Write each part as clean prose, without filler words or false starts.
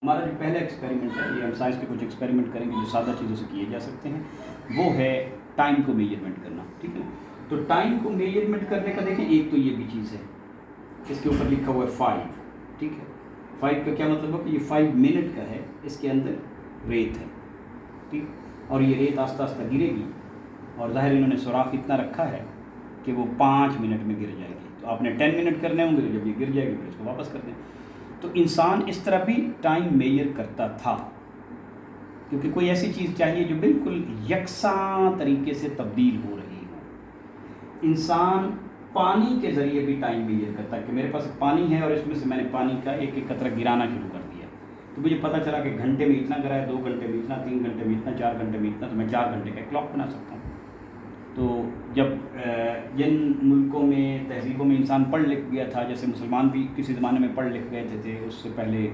ہمارا جو پہلا ایکسپیریمنٹ ہے، یہ ہم سائنس کے کچھ ایکسپیریمنٹ کریں گے جو سادہ چیزوں سے کیے جا سکتے ہیں، وہ ہے ٹائم کو میجرمنٹ کرنا. ٹھیک ہے، تو ٹائم کو میجرمنٹ کرنے کا دیکھیں، ایک تو یہ بھی چیز ہے، اس کے اوپر لکھا ہوا ہے 5. ٹھیک ہے، 5 کا کیا مطلب ہو کہ یہ 5 منٹ کا ہے، اس کے اندر ریت ہے. ٹھیک، اور یہ ریت آہستہ آہستہ گرے گی، اور ظاہر انہوں نے سوراخ اتنا رکھا ہے کہ وہ 5 منٹ میں گر جائے گی. تو آپ نے 10 منٹ کرنے ہوں گے، تو جب یہ گر جائے گی پھر اس کو واپس کر دیں. تو انسان اس طرح بھی ٹائم میجر کرتا تھا، کیونکہ کوئی ایسی چیز چاہیے جو بالکل یکساں طریقے سے تبدیل ہو رہی ہو. انسان پانی کے ذریعے بھی ٹائم میجر کرتا ہے کہ میرے پاس پانی ہے اور اس میں سے میں نے پانی کا ایک ایک قطرہ گرانا شروع کر دیا، تو مجھے پتہ چلا کہ گھنٹے میں اتنا گرا ہے، 2 گھنٹے میں اتنا، 3 گھنٹے میں اتنا، 4 گھنٹے میں اتنا، تو میں 4 گھنٹے کا کلاک بنا سکتا ہوں. تو جب جن ملکوں میں تہذیبوں میں انسان پڑھ لکھ گیا تھا، جیسے مسلمان بھی کسی زمانے میں پڑھ لکھ گئے تھے، اس سے پہلے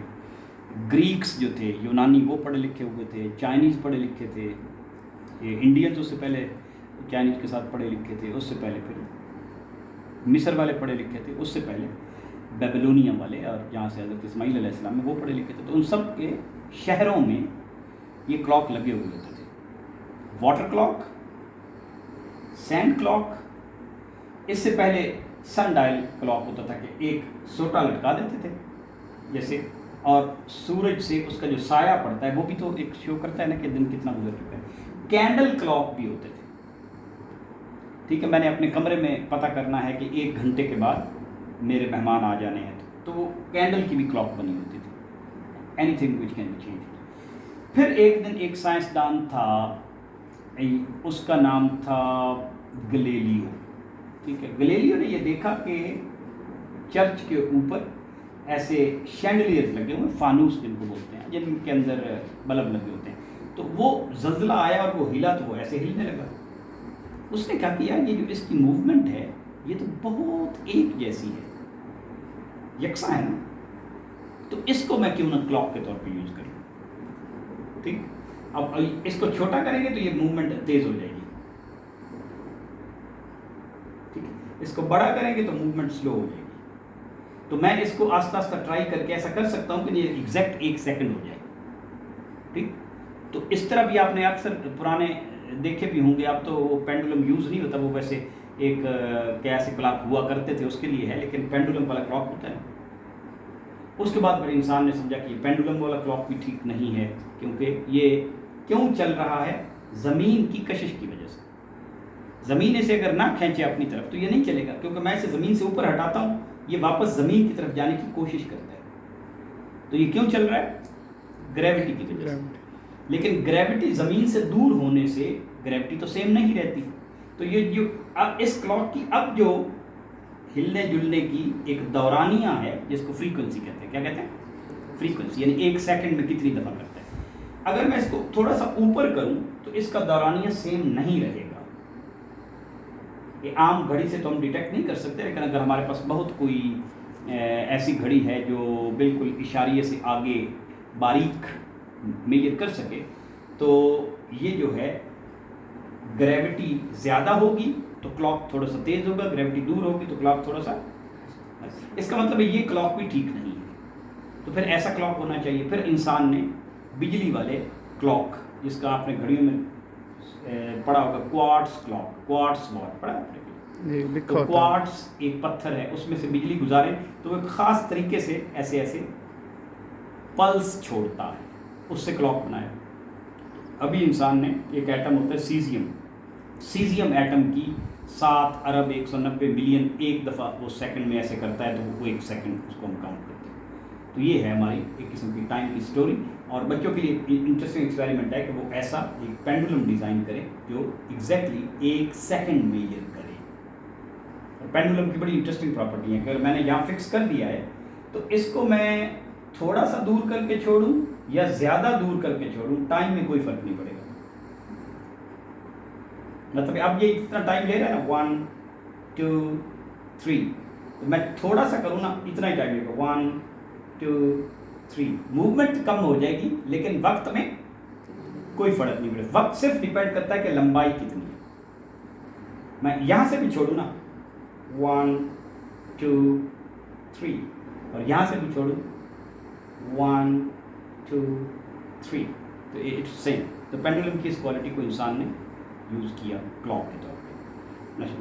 گریکس جو تھے، یونانی، وہ پڑھے لکھے ہوئے تھے، چائنیز پڑھے لکھے تھے، انڈینز اس سے پہلے چائنیز کے ساتھ پڑھے لکھے تھے، اس سے پہلے پھر مصر والے پڑھے لکھے تھے، اس سے پہلے بیبلونیا والے، اور جہاں سے حضرت اسماعیل علیہ السلام میں وہ پڑھے لکھے تھے. تو ان سب کے شہروں میں یہ کلاک لگے ہوئے ہوتے تھے، واٹر کلاک، سینڈ کلاک. اس سے پہلے سن ڈائل کلاک ہوتا تھا کہ ایک سوٹا لٹکا دیتے تھے جیسے، اور سورج سے اس کا جو سایہ پڑتا ہے وہ بھی تو ایک شو کرتا ہے نا کہ دن کتنا گزر چکا ہے. کینڈل کلاک بھی ہوتے تھے. ٹھیک ہے، میں نے اپنے کمرے میں پتہ کرنا ہے کہ 1 گھنٹے کے بعد میرے مہمان آ جانے ہیں، تو وہ کینڈل کی بھی کلاک بنی ہوتی تھی. Anything which can be change. پھر ایک دن ایک سائنسدان تھا، اس کا نام تھا گلیلیو. ٹھیک ہے، گلیلیو نے یہ دیکھا کہ چرچ کے اوپر ایسے شینڈلیئر لگے ہوئے، فانوس جن کو بولتے ہیں، جن کے اندر بلب لگے ہوتے ہیں. تو وہ زلزلہ آیا اور وہ ہلا، تو وہ ایسے ہلنے لگا. اس نے کہا کہ یار یہ جو اس کی موومنٹ ہے یہ تو بہت ایک جیسی ہے، یکساں ہے نا، تو اس کو میں کیوں نہ کلاک کے طور پہ یوز کروں. ٹھیک، اب اس کو چھوٹا کریں گے تو یہ موومنٹ تیز ہو جائے گی. ٹھیک ہے، اس کو بڑا کریں گے تو موومنٹ سلو ہو جائے گی. تو میں اس کو آہستہ آہستہ ٹرائی کر کے ایسا کر سکتا ہوں کہ یہ ایگزیکٹ 1 سیکنڈ ہو جائے. ٹھیک، تو اس طرح بھی آپ نے اکثر پرانے دیکھے بھی ہوں گے. اب تو وہ پینڈولم یوز نہیں ہوتا، وہ ویسے ایک کیسے کلاک ہوا کرتے تھے اس کے لیے ہے، لیکن پینڈولم والا کلاک ہوتا ہے. اس کے بعد پھر انسان نے سمجھا کہ پینڈولم والا کلاک بھی ٹھیک نہیں ہے، کیونکہ یہ کیوں چل رہا ہے؟ زمین کی کشش کی وجہ سے. زمین اسے اگر نہ کھینچے اپنی طرف تو یہ نہیں چلے گا، کیونکہ میں اسے زمین سے اوپر ہٹاتا ہوں، یہ واپس زمین کی طرف جانے کی کوشش کرتا ہے. تو یہ کیوں چل رہا ہے؟ گریوٹی کی وجہ سے. لیکن گریوٹی زمین سے دور ہونے سے گریوٹی تو سیم نہیں رہتی. تو یہ جو اب اس کلاک کی اب جو ہلنے جلنے کی ایک دورانیہ ہے، جس کو فریکوینسی کہتے ہیں. کیا کہتے ہیں؟ فریکوینسی، یعنی 1 سیکنڈ میں کتنی دفعہ کرتا ہے. اگر میں اس کو تھوڑا سا اوپر کروں تو اس کا دورانیہ سیم نہیں رہے گا. یہ عام گھڑی سے تو ہم ڈیٹیکٹ نہیں کر سکتے، لیکن اگر ہمارے پاس بہت کوئی ایسی گھڑی ہے جو بالکل اشاریے سے آگے باریک میجر کر سکے، تو یہ جو ہے گریوٹی زیادہ ہوگی تو کلاک تھوڑا سا تیز ہوگا، گریوٹی دور ہوگی تو کلاک تھوڑا سا. اس کا مطلب ہے یہ کلاک بھی ٹھیک نہیں ہے. تو پھر ایسا کلاک ہونا چاہیے. پھر انسان نے بجلی والے کلاک، جس کا آپ نے گھڑیوں میں پڑھا ہوگا، کوارٹز کلاک، کوارٹز واٹ پڑھا آپ نے؟ تو کوارٹز ایک پتھر ہے، اس میں سے بجلی گزارے تو ایک خاص طریقے سے ایسے ایسے پلس چھوڑتا ہے، اس سے کلاک بنایا. ابھی انسان نے ایک ایٹم ہوتا ہے سیزیم ایٹم کی 7,190,000,000 ایک دفعہ وہ سیکنڈ میں ایسے کرتا ہے، تو وہ 1 سیکنڈ اس کو ہم کاؤنٹ کرتے ہیں. تو یہ ہے ہماری ایک قسم کی ٹائم کی سٹوری. اور بچوں کے لیے انٹرسٹنگ ایکسپیریمنٹ ہے کہ وہ ایسا ایک پینڈولم ڈیزائن کرے جو ایگزیکٹلی 1 سیکنڈ میجر کرے. پینڈولم کی بڑی انٹرسٹنگ پراپرٹی ہے کہ اگر میں نے یہاں فکس کر دیا ہے تو اس کو میں تھوڑا سا دور کر کے چھوڑوں یا زیادہ دور کر کے چھوڑوں، ٹائم میں کوئی فرق نہیں پڑے گا. مطلب اب یہ اتنا ٹائم لے رہا ہے نا، 1 2 3، تو میں تھوڑا سا کروں نا، اتنا ہی ٹائم لے گا. 1 2 3، موومنٹ کم ہو جائے گی لیکن وقت میں کوئی فرق نہیں پڑے. وقت صرف ڈیپینڈ کرتا ہے کہ لمبائی کتنی ہے. میں یہاں سے بھی چھوڑوں نا، 1 2 3، اور یہاں سے بھی چھوڑوں 1 2 3. تو اٹس سیم. تو پینڈولم کی اس کوالٹی کو انسان نے یوز کیا کلاک کے طور پہ. نشر